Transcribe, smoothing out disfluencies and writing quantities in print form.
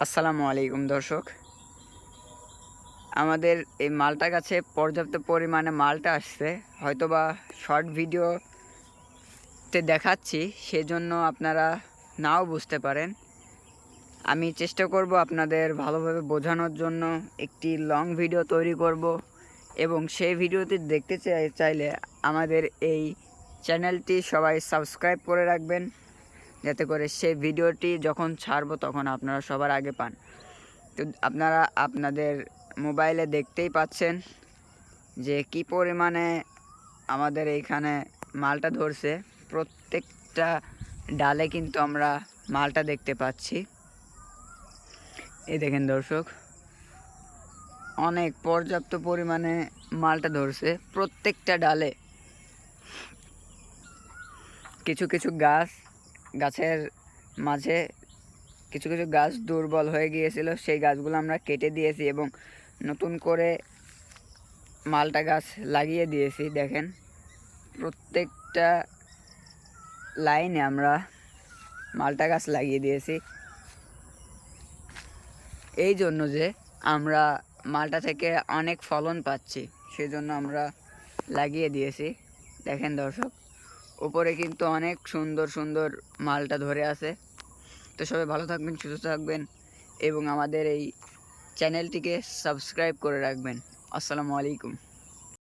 আসসালামু আলাইকুম দর্শক, আমাদের এই মালটা গাছে পর্যাপ্ত পরিমাণে মালটা আসছে, হয়তোবা শর্ট ভিডিওতে দেখাচ্ছি, সেজন্য আপনারা নাও বুঝতে পারেন। আমি চেষ্টা করব আপনাদের ভালোভাবে বোঝানোর জন্য একটি লং ভিডিও তৈরি করব, এবং সেই ভিডিওটি দেখতে চাইলে আমাদের এই চ্যানেলটি সবাই সাবস্ক্রাইব করে রাখবেন, যাতে করে সেই ভিডিওটি যখন ছাড়বো তখন আপনারা সবার আগে পান। তো আপনারা আপনাদের মোবাইলে দেখতেই পাচ্ছেন যে কি পরিমাণে আমাদের এইখানে মালটা ধরছে। প্রত্যেকটা ডালে কিন্তু আমরা মালটা দেখতে পাচ্ছি। এই দেখেন দর্শক, অনেক পর্যাপ্ত পরিমাণে মালটা ধরছে প্রত্যেকটা ডালে। কিছু কিছু গাছের মাঝে কিছু কিছু গাছ দুর্বল হয়ে গিয়েছিল, সেই গাছগুলো আমরা কেটে দিয়েছি এবং নতুন করে মালটা গাছ লাগিয়ে দিয়েছি। দেখেন, প্রত্যেকটা লাইনে আমরা মালটা গাছ লাগিয়ে দিয়েছি, এই জন্য যে আমরা মালটা থেকে অনেক ফলন পাচ্ছি, সেজন্য আমরা লাগিয়ে দিয়েছি। দেখেন দর্শক, উপরে কিন্তু অনেক সুন্দর সুন্দর মালটা ধরে আছে। তো সবাই ভালো থাকবেন, সুস্থ থাকবেন এবং আমাদের এই চ্যানেলটিকে সাবস্ক্রাইব করে রাখবেন। আসসালামু আলাইকুম।